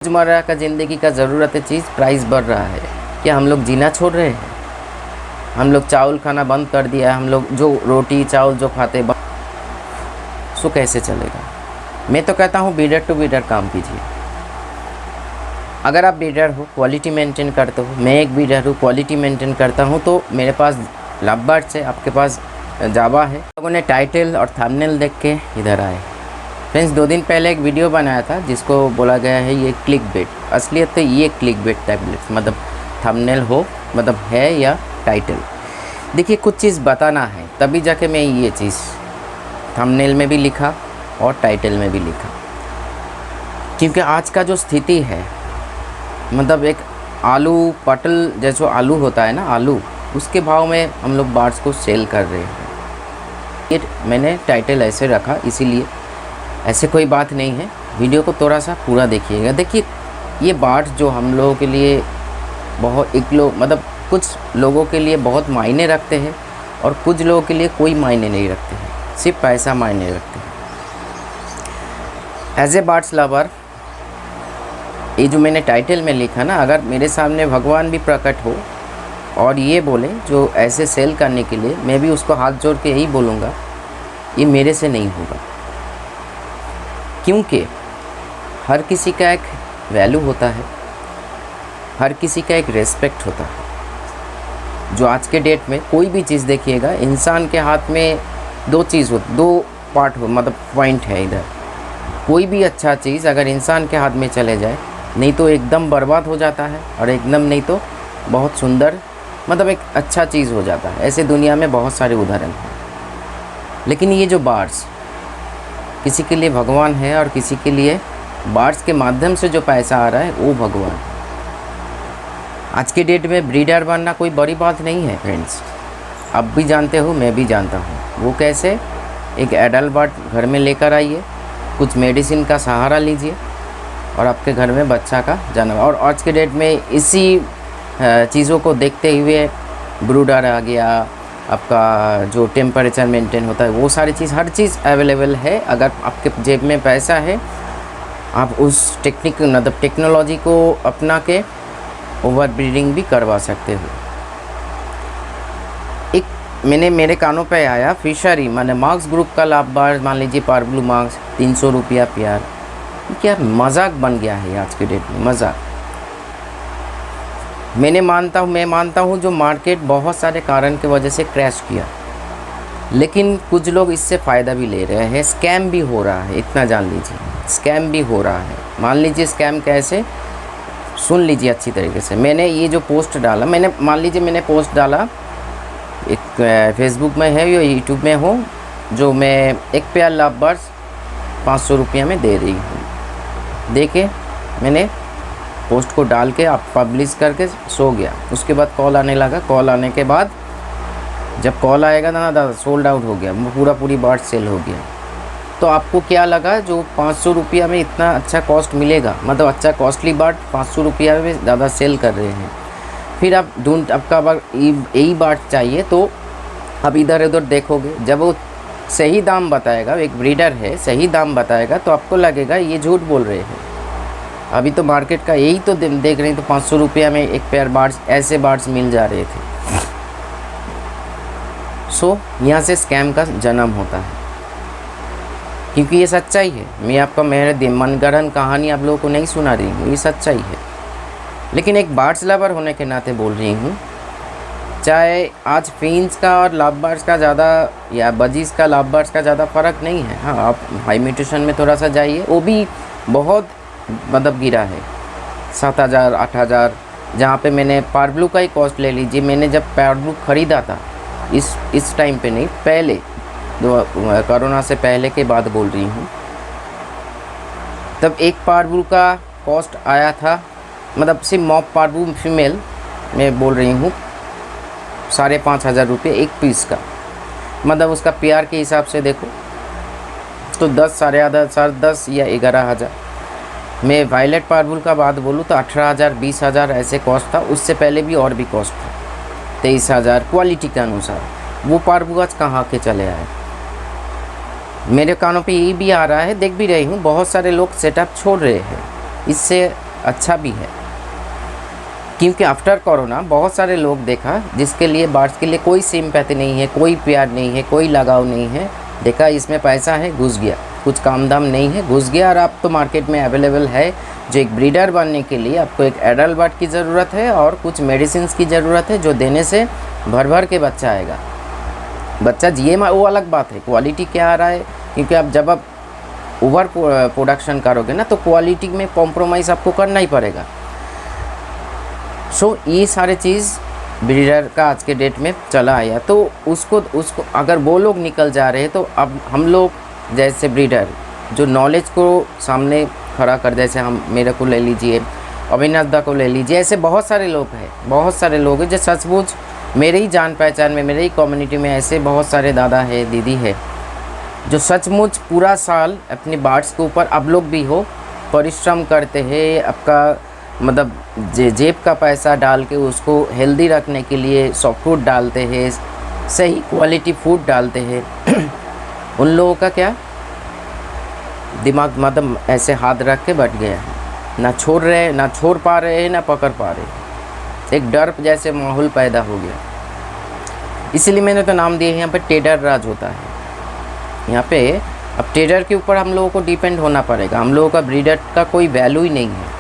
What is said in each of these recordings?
रोज़मर्रा का ज़िंदगी का ज़रूरत चीज़ प्राइस बढ़ रहा है। क्या हम लोग जीना छोड़ रहे हैं? हम लोग चावल खाना बंद कर दिया है। हम लोग जो रोटी चावल जो खाते सो कैसे चलेगा? मैं तो कहता हूँ बीडर टू बीडर काम कीजिए। अगर आप बीडर हो, क्वालिटी मेंटेन करते हो, मैं एक बीडर हूँ, क्वालिटी मेंटेन करता हूँ, तो मेरे पास लवबर्ड्स है, आपके पास जावा है। लोगों ने टाइटल और थंबनेल देख के इधर आए। फ्रेंड्स, 2 दिन पहले एक वीडियो बनाया था जिसको बोला गया है ये क्लिक बेट। असलियत तो ये क्लिक बेट टैबलेट्स मतलब थंबनेल हो मतलब है या टाइटल। देखिए, कुछ चीज़ बताना है तभी जाके मैं ये चीज़ थंबनेल में भी लिखा और टाइटल में भी लिखा, क्योंकि आज का जो स्थिति है मतलब एक आलू पटल जैसे आलू होता है ना, आलू उसके भाव में हम लोग बार्ड्स को सेल कर रहे हैं। ये मैंने टाइटल ऐसे रखा, इसीलिए ऐसे कोई बात नहीं है। वीडियो को थोड़ा सा पूरा देखिएगा। देखिए, ये बार्ड्स जो हम लोगों के लिए बहुत मतलब कुछ लोगों के लिए बहुत मायने रखते हैं और कुछ लोगों के लिए कोई मायने नहीं रखते हैं, सिर्फ पैसा मायने रखते हैं। एज ए बर्ड्स लवर, ये जो मैंने टाइटल में लिखा ना, अगर मेरे सामने भगवान भी प्रकट हो और ये बोले जो ऐसे सेल करने के लिए, मैं भी उसको हाथ जोड़ के यही बोलूँगा, ये मेरे से नहीं होगा। क्योंकि हर किसी का एक वैल्यू होता है, हर किसी का एक रेस्पेक्ट होता है। जो आज के डेट में कोई भी चीज़ देखिएगा, इंसान के हाथ में दो पार्ट हो मतलब पॉइंट है इधर। कोई भी अच्छा चीज़ अगर इंसान के हाथ में चले जाए, नहीं तो एकदम बर्बाद हो जाता है और एकदम नहीं तो बहुत सुंदर मतलब एक अच्छा चीज़ हो जाता है। ऐसे दुनिया में बहुत सारे उदाहरण हैं। लेकिन ये जो बार्ड्स किसी के लिए भगवान है और किसी के लिए बार्ड्स के माध्यम से जो पैसा आ रहा है वो भगवान। आज के डेट में ब्रीडर बनना कोई बड़ी बात नहीं है फ्रेंड्स। आप भी जानते हो, मैं भी जानता हूँ। वो कैसे? एक एडल्ट बर्ड घर में लेकर आइए, कुछ मेडिसिन का सहारा लीजिए और आपके घर में बच्चा का जन्म। और आज के डेट में इसी चीज़ों को देखते हुए ब्रूडर आ गया, आपका जो टेम्परेचर मेंटेन होता है, वो सारी चीज़ हर चीज़ अवेलेबल है। अगर आपके जेब में पैसा है, आप उस मतलब टेक्नोलॉजी को अपना के ओवर ब्रीडिंग भी करवा सकते हो। एक मेरे कानों पे आया फिशरी माने मार्क्स ग्रुप का लवबर्ड, मान लीजिए पारब्लू मार्क्स, 300 रुपया पेयर। क्या मजाक बन गया है आज के डेट में, मजाक। मैं मानता हूँ जो मार्केट बहुत सारे कारण की वजह से क्रैश किया, लेकिन कुछ लोग इससे फ़ायदा भी ले रहे हैं। स्कैम भी हो रहा है, इतना जान लीजिए, स्कैम भी हो रहा है। मान लीजिए स्कैम कैसे, सुन लीजिए अच्छी तरीके से। मैंने ये जो पोस्ट डाला, मैंने पोस्ट डाला, एक फेसबुक में है या यूट्यूब में हो, जो मैं एक पेयर लवबर्ड्स 500 रुपये में दे रही हूँ। देखे मैंने पोस्ट को डाल के आप पब्लिश करके सो गया। उसके बाद कॉल आने लगा। कॉल आने के बाद जब कॉल आएगा ना दादा, सोल्ड आउट हो गया, पूरी बर्ड सेल हो गया। तो आपको क्या लगा जो 500 रुपया में इतना अच्छा कॉस्ट मिलेगा, मतलब अच्छा कॉस्टली बर्ड 500 रुपया में ज़्यादा सेल कर रहे हैं। फिर आप आपका यही बर्ड चाहिए तो अब इधर उधर देखोगे। जब वो सही दाम बताएगा, एक ब्रीडर है, सही दाम बताएगा, तो आपको लगेगा ये झूठ बोल रहे हैं। अभी तो मार्केट का यही तो देख रहे हैं, तो 500 रुपया में एक पेयर बर्ड्स, ऐसे बर्ड्स मिल जा रहे थे। सो यहाँ से स्कैम का जन्म होता है, क्योंकि ये सच्चाई है। मैं आपका मेरे मनगढ़ंत कहानी आप लोगों को नहीं सुना रही हूँ, ये सच्चाई है। लेकिन एक बर्ड्स लवर होने के नाते बोल रही हूँ, चाहे आज फिन्स का और लवबर्ड्स का ज़्यादा या बजीज का लवबर्ड्स का ज़्यादा फ़र्क नहीं है। हाँ, आप हाई म्यूटेशन में थोड़ा सा जाइए, वो भी बहुत मतलब गिरा है, 7,000 8,000। जहाँ पे मैंने पारब्लू का ही कॉस्ट ले लीजिए। मैंने जब पारब्लू ख़रीदा था, इस टाइम पे नहीं, पहले कोरोना से पहले के बाद बोल रही हूँ, तब एक पारब्लू का कॉस्ट आया था, मतलब सिर्फ मॉप पारब्लू फीमेल मैं बोल रही हूँ, 5,500 रुपये एक पीस का। मतलब उसका पेयर के हिसाब से देखो तो 10 साढ़े 10 या 11,000। मैं वायलेट पारब्लू का बात बोलूँ तो 18,000 20,000 ऐसे कॉस्ट था। उससे पहले भी और भी कॉस्ट था, 23,000 क्वालिटी के अनुसार। वो पारब्लू आज कहाँ के चले आए? मेरे कानों पे ये भी आ रहा है, देख भी रही हूँ, बहुत सारे लोग सेटअप छोड़ रहे हैं। इससे अच्छा भी है, क्योंकि आफ्टर कोरोना बहुत सारे लोग देखा जिसके लिए बर्ड्स के लिए कोई सिंपैथी नहीं है, कोई प्यार नहीं है, कोई लगाव नहीं है। देखा इसमें पैसा है, घुस गया, कुछ काम धाम नहीं है, घुस गया। और अब तो मार्केट में अवेलेबल है। जो एक ब्रीडर बनने के लिए आपको एक एडल्ट बर्ड की ज़रूरत है और कुछ मेडिसिन की ज़रूरत है, जो देने से भर भर के बच्चा आएगा। बच्चा जिए वो अलग बात है, क्वालिटी क्या आ रहा है, क्योंकि आप जब आप ओवर प्रोडक्शन करोगे ना तो क्वालिटी में कॉम्प्रोमाइज़ आपको करना ही पड़ेगा। सो ये सारे चीज़ ब्रीडर का आज के डेट में चला आया। तो उसको अगर वो लोग निकल जा रहे हैं तो अब हम लोग जैसे ब्रीडर जो नॉलेज को सामने खड़ा कर, जैसे हम मेरे को ले लीजिए, अविनाश दा को ले लीजिए, ऐसे बहुत सारे लोग हैं, बहुत सारे लोग हैं जो सचमुच मेरे ही जान पहचान में, मेरे ही कम्युनिटी में ऐसे बहुत सारे दादा है, दीदी है, जो सचमुच पूरा साल अपने बर्ड्स के ऊपर आप लोग भी हो परिश्रम करते हैं। आपका मतलब जेब का पैसा डाल के उसको हेल्दी रखने के लिए सॉफ्ट फूड डालते हैं, सही क्वालिटी फूड डालते हैं। उन लोगों का क्या दिमाग मतलब ऐसे हाथ रख के बैठ गया है, ना छोड़ रहे, ना छोड़ पा रहे हैं, ना पकड़ पा रहे हैं। एक डर जैसे माहौल पैदा हो गया। इसीलिए मैंने तो नाम दिया है यहाँ पे टेडर राज होता है। यहाँ पे अब टेडर के ऊपर हम लोगों को डिपेंड होना पड़ेगा। हम लोगों का ब्रीडर का कोई वैल्यू ही नहीं है।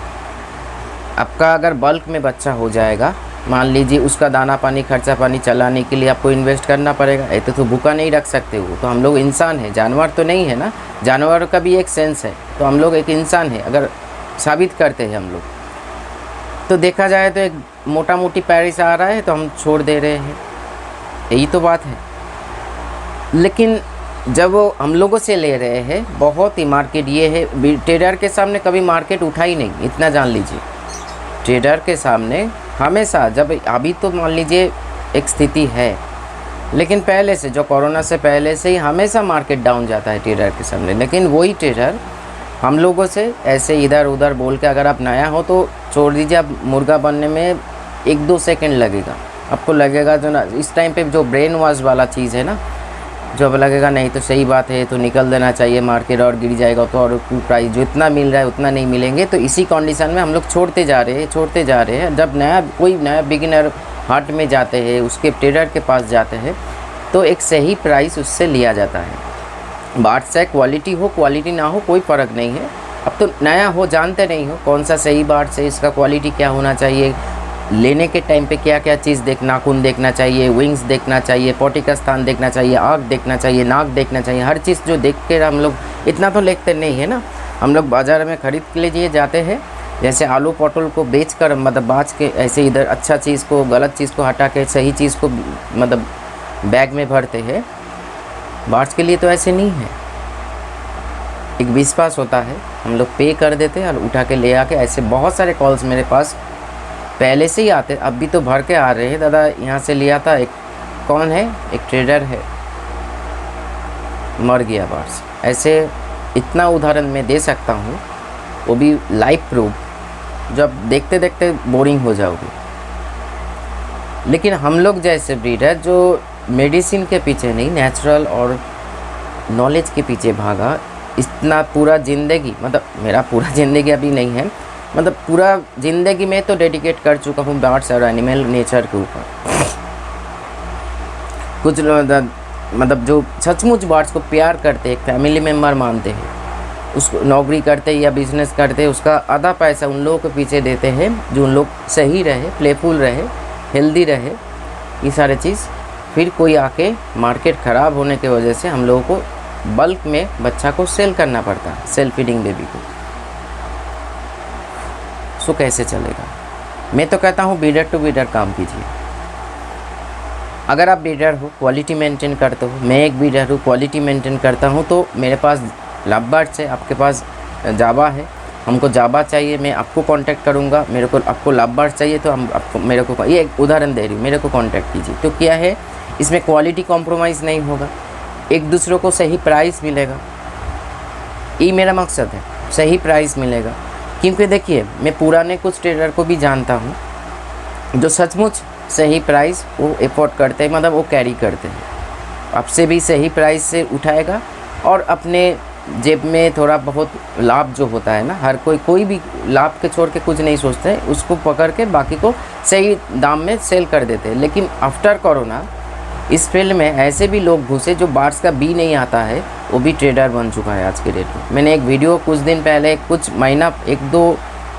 आपका अगर बल्क में बच्चा हो जाएगा, मान लीजिए उसका दाना पानी खर्चा पानी चलाने के लिए आपको इन्वेस्ट करना पड़ेगा। ऐसे तो भूखा नहीं रख सकते हो। तो हम लोग इंसान हैं, जानवर तो नहीं है ना। जानवर का भी एक सेंस है, तो हम लोग एक इंसान है। अगर साबित करते हैं हम लोग, तो देखा जाए तो एक मोटा मोटी पैरिस आ रहा है तो हम छोड़ दे रहे हैं, यही तो बात है। लेकिन जब वो हम लोगों से ले रहे हैं, बहुत ही मार्केट ये है। टेडर के सामने कभी मार्केट उठा ही नहीं, इतना जान लीजिए। ट्रेडर के सामने हमेशा, जब अभी तो मान लीजिए एक स्थिति है, लेकिन पहले से, जो कोरोना से पहले से ही हमेशा मार्केट डाउन जाता है ट्रेडर के सामने। लेकिन वही ट्रेडर हम लोगों से ऐसे इधर उधर बोल के, अगर आप नया हो तो छोड़ दीजिए, आप मुर्गा बनने में 1-2 सेकंड लगेगा। आपको लगेगा जो ना इस टाइम पे जो ब्रेन वॉश वाला चीज़ है ना, जो अब लगेगा नहीं तो सही बात है, तो निकल देना चाहिए मार्केट, और गिर जाएगा तो, और प्राइस जो इतना मिल रहा है उतना नहीं मिलेंगे। तो इसी कंडीशन में हम लोग छोड़ते जा रहे हैं। जब कोई नया बिगिनर हाट में जाते हैं, उसके ट्रेडर के पास जाते हैं, तो एक सही प्राइस उससे लिया जाता है। बाट से क्वालिटी हो क्वालिटी ना हो कोई फ़र्क नहीं है। अब तो नया हो, जानते नहीं हो कौन सा सही बाट से, इसका क्वालिटी क्या होना चाहिए, लेने के टाइम पे क्या क्या चीज़ नाखून देखना चाहिए, विंग्स देखना चाहिए, पोटी का स्थान देखना चाहिए, आँख देखना चाहिए, नाक देखना चाहिए, हर चीज़ जो देख कर हम लोग इतना तो लेते नहीं है ना। हम लोग बाज़ार में ख़रीद के लिए जाते हैं, जैसे आलू पटल को बेच कर मतलब बाच के, ऐसे इधर अच्छा चीज़ को गलत चीज़ को हटा के सही चीज़ को मतलब बैग में भरते हैं। बार्ड्स के लिए तो ऐसे नहीं है। एक विश्वास होता है, हम लोग पे कर देते हैं और उठा के ले आके। ऐसे बहुत सारे कॉल्स मेरे पास पहले से ही आते, अब भी तो भर के आ रहे हैं, दादा यहाँ से लिया था, एक कौन है, एक ट्रेडर है, मर गया बार्ड्स। ऐसे इतना उदाहरण मैं दे सकता हूँ, वो भी लाइव प्रूफ, जब देखते देखते बोरिंग हो जाओगे। लेकिन हम लोग जैसे ब्रीडर जो मेडिसिन के पीछे नहीं, नेचुरल और नॉलेज के पीछे भागा, इतना पूरा ज़िंदगी, मतलब मेरा पूरा ज़िंदगी अभी नहीं है, मतलब पूरा ज़िंदगी में तो डेडिकेट कर चुका हूँ बर्ड्स और एनिमल नेचर के ऊपर। कुछ लोग मतलब जो सचमुच बर्ड्स को प्यार करते हैं, एक फैमिली मेम्बर मानते हैं, उसको नौकरी करते या बिजनेस करते, उसका आधा पैसा उन लोगों के पीछे देते हैं जो उन लोग सही रहे, प्लेफुल रहे, हेल्दी रहे, ये सारे चीज़। फिर कोई आके मार्केट ख़राब होने की वजह से हम लोगों को बल्क में बच्चा को सेल करना पड़ता है, सेल्फ फीडिंग बेबी को। सो कैसे चलेगा? मैं तो कहता हूँ ब्रीडर टू ब्रीडर काम कीजिए। अगर आप ब्रीडर हो, क्वालिटी मेंटेन करते हो, मैं एक ब्रीडर हूँ, क्वालिटी मेंटेन करता हूँ, तो मेरे पास लव बर्ड्स है, आपके पास जावा है, हमको जावा चाहिए, मैं आपको कांटेक्ट करूँगा। मेरे को आपको लव बर्ड्स चाहिए तो हम आपको, मेरे को, ये एक उदाहरण दे रही हूँ, मेरे को कांटेक्ट कीजिए। तो क्या है, इसमें क्वालिटी कॉम्प्रोमाइज़ नहीं होगा, एक दूसरे को सही प्राइस मिलेगा, ये मेरा मकसद है, सही प्राइस मिलेगा। क्योंकि देखिए, मैं पुराने कुछ ट्रेडर को भी जानता हूँ जो सचमुच सही प्राइस वो एफोर्ड करते हैं, मतलब वो कैरी करते हैं, आपसे भी सही प्राइस से उठाएगा और अपने जेब में थोड़ा बहुत लाभ जो होता है ना, हर कोई भी लाभ के छोड़ के कुछ नहीं सोचते हैं, उसको पकड़ के बाकी को सही दाम में सेल कर देते हैं। लेकिन आफ्टर कोरोना इस फील्ड में ऐसे भी लोग घुसे जो बार्स का बी नहीं आता है, वो भी ट्रेडर बन चुका है आज के डेट में। मैंने एक वीडियो कुछ दिन पहले, कुछ महीना,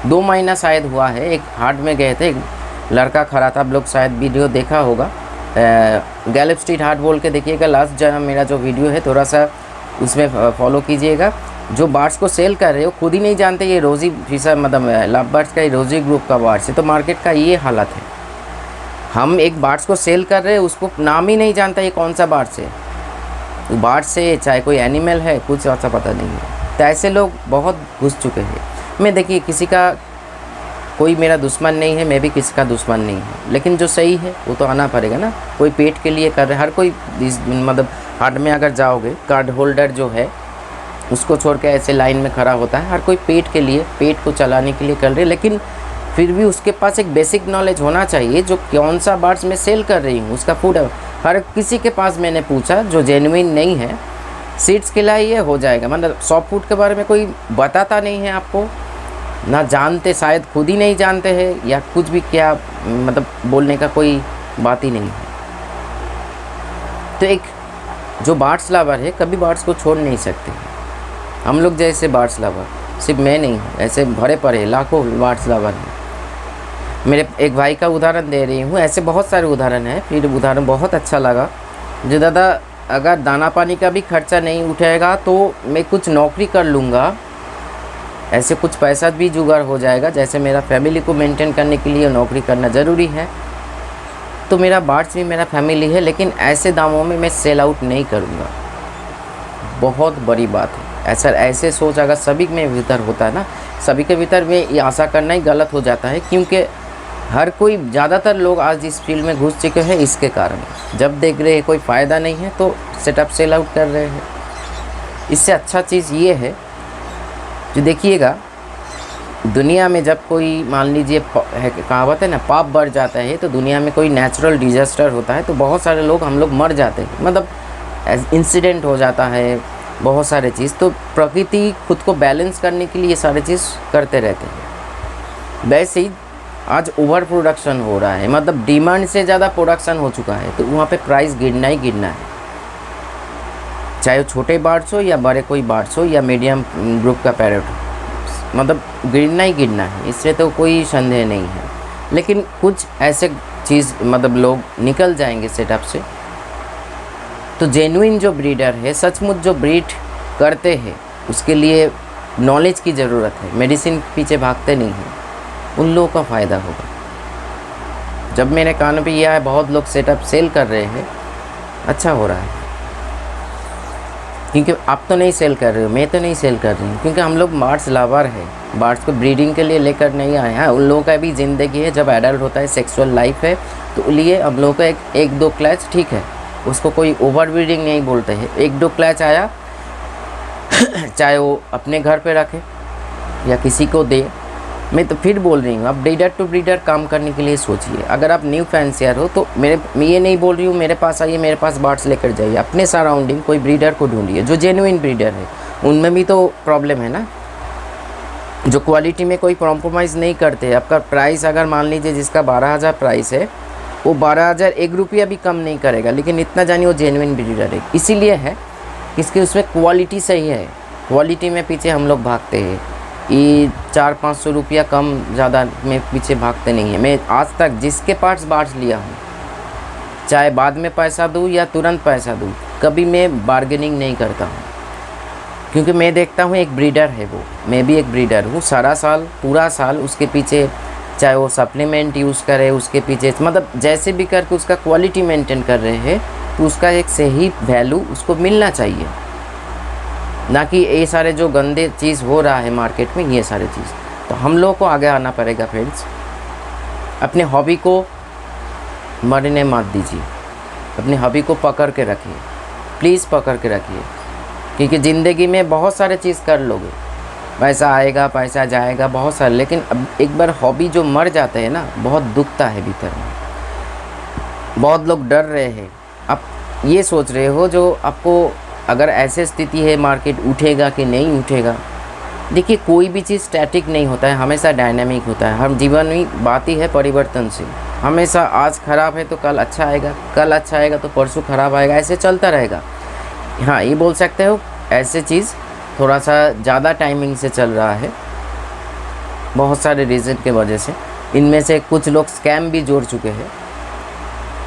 दो महीना शायद हुआ है, एक हाट में गए थे, एक लड़का खड़ा था, आप लोग शायद वीडियो देखा होगा, गैलेप स्ट्रीट हाट बोल के देखिएगा, लास्ट जन्म मेरा जो वीडियो है थोड़ा सा उसमें फॉलो कीजिएगा। जो बार्स को सेल कर रहे हो खुद ही नहीं जानते ये रोज़ी फिशर मतलब लव बर्ड्स का, ये रोज़ी ग्रुप का बार्स है। तो मार्केट का ये हालत है, हम एक बार्स को सेल कर रहे हैं, उसको नाम ही नहीं जानता ये कौन सा बार्स है, बार्स है चाहे कोई एनिमल है, कुछ ऐसा पता नहीं है। तो ऐसे लोग बहुत घुस चुके हैं। मैं देखिए किसी का कोई मेरा दुश्मन नहीं है, मैं भी किसी का दुश्मन नहीं हूँ, लेकिन जो सही है वो तो आना पड़ेगा ना। कोई पेट के लिए कर रहे, हर कोई मतलब हाट में अगर जाओगे, कार्ड होल्डर जो है उसको छोड़ के ऐसे लाइन में खड़ा होता है, हर कोई पेट के लिए, पेट को चलाने के लिए कर रहे, लेकिन फिर भी उसके पास एक बेसिक नॉलेज होना चाहिए जो कौन सा बर्ड्स मैं सेल कर रही हूँ, उसका फूड। हर किसी के पास मैंने पूछा जो जेन्युइन नहीं है, सीड्स खिलाइए हो जाएगा, मतलब सॉफ्ट फूड के बारे में कोई बताता नहीं है आपको, ना जानते, शायद खुद ही नहीं जानते हैं या कुछ भी, क्या मतलब बोलने का कोई बात ही नहीं है। तो एक जो बर्ड्स लवर है कभी बर्ड्स को छोड़ नहीं सकते। हम लोग जैसे बर्ड्स लवर, सिर्फ मैं नहीं हूँ, ऐसे भरे पड़े लाखों बर्ड्स लवर हैं। मेरे एक भाई का उदाहरण दे रही हूँ, ऐसे बहुत सारे उदाहरण हैं। फिर उदाहरण बहुत अच्छा लगा जो दादा अगर दाना पानी का भी खर्चा नहीं उठेगा तो मैं कुछ नौकरी कर लूँगा, ऐसे कुछ पैसा भी जुगाड़ हो जाएगा। जैसे मेरा फैमिली को मेंटेन करने के लिए नौकरी करना ज़रूरी है, तो मेरा बर्ड्स भी मेरा फैमिली है, लेकिन ऐसे दामों में मैं सेल आउट नहीं करूँगा। बहुत बड़ी बात है। ऐसे सोच अगर सभी में भीतर होता है ना, सभी के भीतर में ये आशा करना ही गलत हो जाता है, क्योंकि हर कोई, ज़्यादातर लोग आज इस फील्ड में घुस चुके हैं इसके कारण। जब देख रहे हैं कोई फ़ायदा नहीं है तो सेटअप सेल आउट कर रहे हैं। इससे अच्छा चीज़ ये है जो देखिएगा, दुनिया में जब कोई मान लीजिए कहावत है ना, पाप बढ़ जाता है, तो दुनिया में कोई नेचुरल डिजास्टर होता है तो बहुत सारे लोग, हम लोग मर जाते हैं, मतलब इंसिडेंट हो जाता है, बहुत सारे चीज़। तो प्रकृति खुद को बैलेंस करने के लिए ये सारे चीज़ करते रहते हैं। वैसे ही आज ओवर प्रोडक्शन हो रहा है, मतलब डिमांड से ज़्यादा प्रोडक्शन हो चुका है, तो वहाँ पे प्राइस गिरना ही गिरना है, चाहे वो छोटे बर्ड्स हो या बड़े कोई बर्ड्स हो या मीडियम ग्रुप का पैरेट हो, मतलब गिरना ही गिरना है, इससे तो कोई संदेह नहीं है। लेकिन कुछ ऐसे चीज़ मतलब लोग निकल जाएंगे सेटअप से। तो जेन्युइन जो ब्रीडर है, सचमुच जो ब्रीड करते हैं, उसके लिए नॉलेज की ज़रूरत है, मेडिसिन के पीछे भागते नहीं हैं, उन लोगों का फ़ायदा होगा। जब मैंने कान पे किया है, बहुत लोग सेटअप सेल कर रहे हैं, अच्छा हो रहा है। क्योंकि आप तो नहीं सेल कर रहे हो, मैं तो नहीं सेल कर रही हूँ, क्योंकि हम लोग बर्ड्स लवर है, बर्ड्स को ब्रीडिंग के लिए लेकर नहीं आए हैं। उन लोगों का भी ज़िंदगी है, जब एडल्ट होता है, सेक्सुअल लाइफ है, तो लिए हम लोगों का एक दो क्लैच ठीक है, उसको कोई ओवर ब्रीडिंग नहीं बोलते हैं। एक दो क्लैच आया चाहे वो अपने घर पे रखे या किसी को दे। मैं तो फिर बोल रही हूँ, आप ब्रीडर टू ब्रीडर काम करने के लिए सोचिए। अगर आप न्यू फैंसियर हो तो मैं ये नहीं बोल रही हूँ मेरे पास आइए, मेरे पास बर्ड्स लेकर जाइए, अपने सराउंडिंग कोई ब्रीडर को ढूंढिए जो जेन्युइन ब्रीडर है। उनमें भी तो प्रॉब्लम है ना, जो क्वालिटी में कोई कॉम्प्रोमाइज़ नहीं करते। आपका प्राइस अगर मान लीजिए जिसका 12,000 प्राइस है, वो 12,000 1 रुपया भी कम नहीं करेगा, लेकिन इतना जानिए वो जेन्युइन ब्रीडर है। इसीलिए है इसके उसमें क्वालिटी सही है। क्वालिटी में पीछे हम लोग भागते हैं, ये 400-500 रुपया कम ज़्यादा में पीछे भागते नहीं है। मैं आज तक जिसके पास बर्ड्स लिया हूँ, चाहे बाद में पैसा दूँ या तुरंत पैसा दूँ, कभी मैं बार्गेनिंग नहीं करता हूँ, क्योंकि मैं देखता हूँ एक ब्रीडर है वो, मैं भी एक ब्रीडर हूँ। सारा साल, पूरा साल उसके पीछे, चाहे वो सप्लीमेंट यूज़ करे, उसके पीछे मतलब जैसे भी करके उसका क्वालिटी मेंटेन कर रहे हैं, तो उसका एक सही वैल्यू उसको मिलना चाहिए, ना कि ये सारे जो गंदे चीज़ हो रहा है मार्केट में, ये सारे चीज़। तो हम लोग को आगे आना पड़ेगा फ्रेंड्स। अपने हॉबी को मरने मत दीजिए, अपने हॉबी को पकड़ के रखिए, प्लीज़ पकड़ के रखिए, क्योंकि ज़िंदगी में बहुत सारे चीज़ कर लोगे, पैसा आएगा पैसा जाएगा बहुत सारे, लेकिन अब एक बार हॉबी जो मर जाते हैं ना, बहुत दुखता है भीतर में। बहुत लोग डर रहे हैं, आप ये सोच रहे हो जो आपको अगर ऐसे स्थिति है मार्केट उठेगा कि नहीं उठेगा, देखिए कोई भी चीज़ स्टैटिक नहीं होता है, हमेशा डायनामिक होता है। हर जीवन में बात ही है परिवर्तनशील। हमेशा आज ख़राब है तो कल अच्छा आएगा, कल अच्छा आएगा तो परसों ख़राब आएगा, ऐसे चलता रहेगा। हाँ, ये बोल सकते हो ऐसे चीज़ थोड़ा सा ज़्यादा टाइमिंग से चल रहा है, बहुत सारे रीज़न के वजह से। इनमें से कुछ लोग स्कैम भी जोड़ चुके हैं।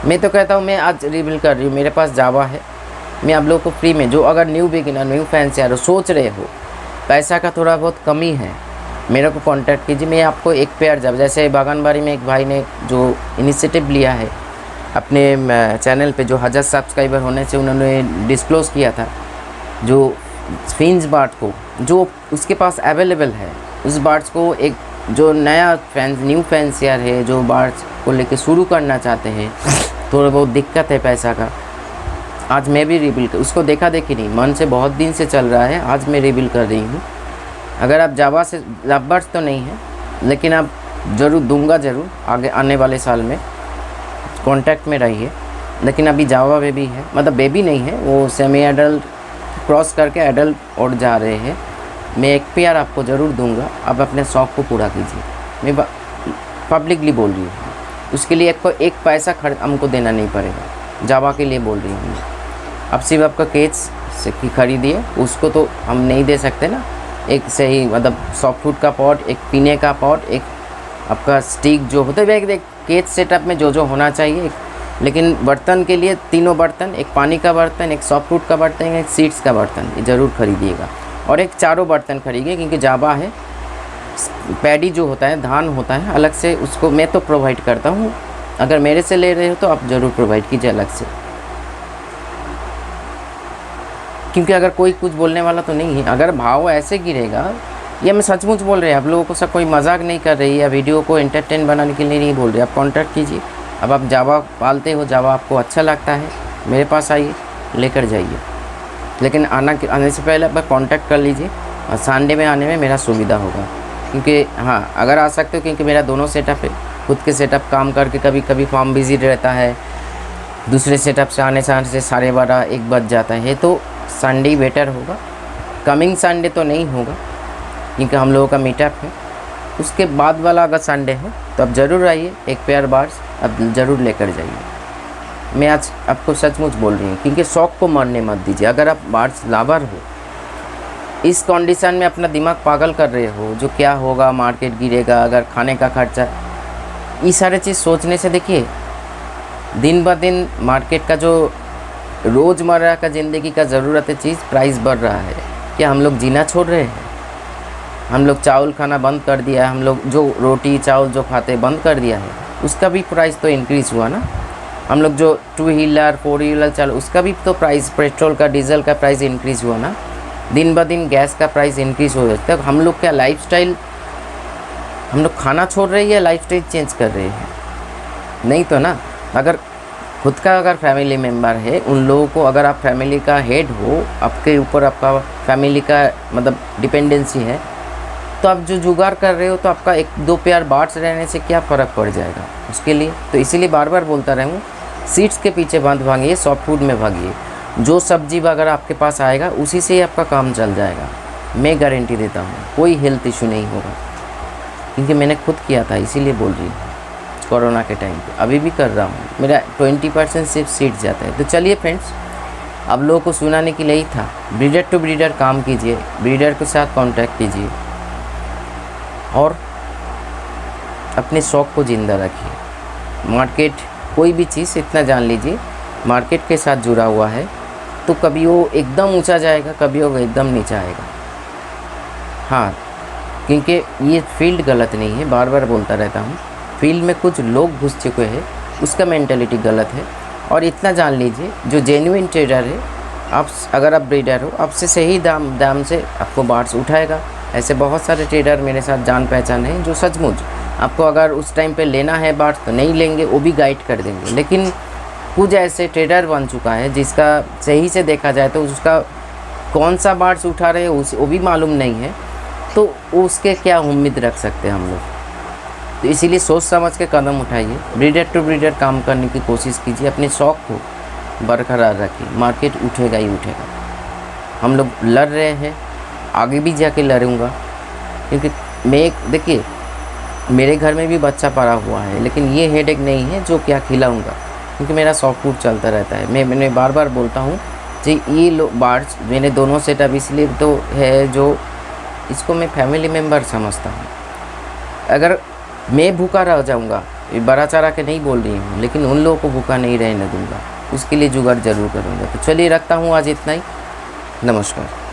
मैं तो कहता हूँ, मैं आज रिवील कर रही हूँ, मेरे पास जावा है, मैं आप लोगों को फ्री में, जो अगर न्यू बिगिनर, न्यू फैंस यार सोच रहे हो पैसा का थोड़ा बहुत कमी है, मेरे को कांटेक्ट कीजिए। मैं आपको एक पेयर जावा, जैसे बागानबाड़ी में एक भाई ने जो इनिशिएटिव लिया है अपने चैनल पे, जो 1000 सब्सक्राइबर होने से उन्होंने डिस्क्लोज़ किया था, जो फिन्स बार्ट को जो उसके पास अवेलेबल है, उस बार्ट्स को एक जो नया फैंस, न्यू फैंसियर है, जो बार्ट्स को लेके शुरू करना चाहते हैं, थोड़ा बहुत दिक्कत है पैसा का, आज मैं भी रिवील कर, उसको देखा देखी नहीं, मन से बहुत दिन से चल रहा है, आज मैं रिवील कर रही हूँ। अगर आप जावा से, लवबर्ड्स तो नहीं है लेकिन आप ज़रूर दूंगा, ज़रूर आगे आने वाले साल में कांटेक्ट में रहिए। लेकिन अभी जावा बेबी है, मतलब बेबी नहीं है, वो सेमी एडल्ट क्रॉस करके एडल्ट और जा रहे हैं। मैं एक पेयर आपको ज़रूर दूंगा, आप अपने शौक़ को पूरा कीजिए। मैं पब्लिकली बोल रही हूँ, उसके लिए एक पैसा खर्च हमको देना नहीं पड़ेगा, जावा के लिए बोल रही हूँ। अब सिर्फ आपका केज से की खरीदिए, उसको तो हम नहीं दे सकते ना, एक सही मतलब सॉफ्ट फूड का पॉट, एक पीने का पॉट, एक आपका स्टिक जो होता है, एक केज सेटअप में जो होना चाहिए। लेकिन बर्तन के लिए तीनों बर्तन, एक पानी का बर्तन, एक सॉफ्ट फूड का बर्तन, एक सीड्स का बर्तन, ये ज़रूर खरीदिएगा। और एक चारों बर्तन खरीदिए, क्योंकि जावा है, पैडी जो होता है, धान होता है अलग से, उसको मैं तो प्रोवाइड करता हूँ। अगर मेरे से ले रहे हो तो आप ज़रूर प्रोवाइड कीजिए अलग से, क्योंकि अगर कोई कुछ बोलने वाला तो नहीं है। अगर भाव ऐसे गिरेगा, ये मैं सचमुच बोल रहे हैं, आप लोगों को सब कोई मजाक नहीं कर रही है, या वीडियो को एंटरटेन बनाने के लिए नहीं बोल रहे। आप कॉन्टैक्ट कीजिए। अब आप जावा पालते हो, जावा आपको अच्छा लगता है, मेरे पास आइए, लेकर जाइए। लेकिन आने से पहले आप कॉन्टैक्ट कर लीजिए, और संडे में आने में मेरा सुविधा होगा, क्योंकि हाँ अगर आ सकते हो, क्योंकि मेरा दोनों सेटअप है। खुद के सेटअप काम करके कभी कभी फार्म बिजी रहता है, दूसरे सेटअप से आने से 12:30-1 बज जाता है, तो संडे बेटर होगा। कमिंग संडे तो नहीं होगा, क्योंकि हम लोगों का मीटअप है। उसके बाद वाला अगर संडे है तो आप ज़रूर आइए, एक पेयर बार्स अब ज़रूर लेकर जाइए। मैं आज आपको सचमुच बोल रही हूँ, क्योंकि शौक़ को मरने मत दीजिए। अगर आप बार्स लवर हो, इस कंडीशन में अपना दिमाग पागल कर रहे हो, जो क्या होगा, मार्केट गिरेगा, अगर खाने का खर्चा, ये सारे चीज़ सोचने से देखिए दिन ब दिन मार्केट का जो रोज़मर्रा का ज़िंदगी का ज़रूरत है चीज़, प्राइस बढ़ रहा है। क्या हम लोग जीना छोड़ रहे हैं? हम लोग चावल खाना बंद कर दिया है, हम लोग जो रोटी चावल जो खाते बंद कर दिया है, उसका भी प्राइस तो इंक्रीज़ हुआ ना। हम लोग जो 2 व्हीलर 4 व्हीलर चल, उसका भी तो प्राइस, पेट्रोल का डीजल का प्राइस इंक्रीज़ हुआ ना। दिन ब दिन गैस का प्राइस इंक्रीज़ हो जाता है। हम लोग क्या लाइफस्टाइल, हम लोग खाना छोड़ रहे हैं या लाइफस्टाइल चेंज कर रहे हैं? नहीं तो ना। अगर खुद का अगर फैमिली मेम्बर है, उन लोगों को, अगर आप फैमिली का हेड हो, आपके ऊपर आपका फैमिली का मतलब डिपेंडेंसी है, तो आप जो जुगाड़ कर रहे हो, तो आपका 1-2 पेयर बार्ट्स रहने से क्या फ़र्क पड़ जाएगा उसके लिए। तो इसीलिए बार बार बोलता रहूँ, सीड्स के पीछे मत भागिए, सॉफ्ट फूड में भागिए। जो सब्जी अगर आपके पास आएगा, उसी से ही आपका काम चल जाएगा। मैं गारंटी देता हूँ, कोई हेल्थ इशू नहीं होगा, क्योंकि मैंने खुद किया था, इसीलिए बोल रही हूँ। कोरोना के टाइम पे, अभी भी कर रहा हूँ। मेरा 20% सिर्फ सीड्स जाता है। तो चलिए फ्रेंड्स, आप लोगों को सुनाने के लिए ही था। ब्रीडर टू ब्रीडर काम कीजिए, ब्रीडर के साथ कांटेक्ट कीजिए, और अपने शौक़ को ज़िंदा रखिए। मार्केट, कोई भी चीज़ इतना जान लीजिए, मार्केट के साथ जुड़ा हुआ है, तो कभी वो एकदम ऊंचा जाएगा, कभी वो एकदम नीचा आएगा। हाँ, क्योंकि ये फील्ड गलत नहीं है, बार बार बोलता रहता हूँ। फील्ड में कुछ लोग घुस चुके हैं, उसका मेंटालिटी गलत है। और इतना जान लीजिए, जो जेन्युइन ट्रेडर है, आप अगर आप ब्रीडर हो, आपसे सही दाम से आपको बार्ट्स उठाएगा। ऐसे बहुत सारे ट्रेडर मेरे साथ जान पहचान है, जो सचमुच आपको अगर उस टाइम पे लेना है बार्ट्स तो नहीं लेंगे, वो भी गाइड कर देंगे। लेकिन कुछ ऐसे ट्रेडर बन चुका है जिसका सही से देखा जाए तो उसका कौन सा बार्ट्स उठा रहे हैं वो भी मालूम नहीं है, तो उसके क्या उम्मीद रख सकते हैं हम लोग। तो इसीलिए सोच समझ के कदम उठाइए, ब्रीडर टू ब्रीडर काम करने की कोशिश कीजिए, अपने शौक़ को बरकरार रखिए। मार्केट उठेगा ही उठेगा। हम लोग लड़ रहे हैं, आगे भी जाके लड़ूंगा, क्योंकि देखिए मेरे घर में भी बच्चा पड़ा हुआ है, लेकिन ये हेडेक नहीं है जो क्या खिलाऊंगा, क्योंकि मेरा शौक फूड चलता रहता है। मैंने बार बार बोलता हूँ जी, ये बार्स मैंने दोनों सेटअप इसलिए तो है जो इसको मैं फैमिली मेम्बर समझता हूँ। अगर मैं भूखा रह जाऊँगा, ये बड़ा चारा के नहीं बोल रही हूँ, लेकिन उन लोगों को भूखा नहीं रहने दूँगा, उसके लिए जुगाड़ ज़रूर करूँगा। तो चलिए रखता हूँ आज इतना ही, नमस्कार।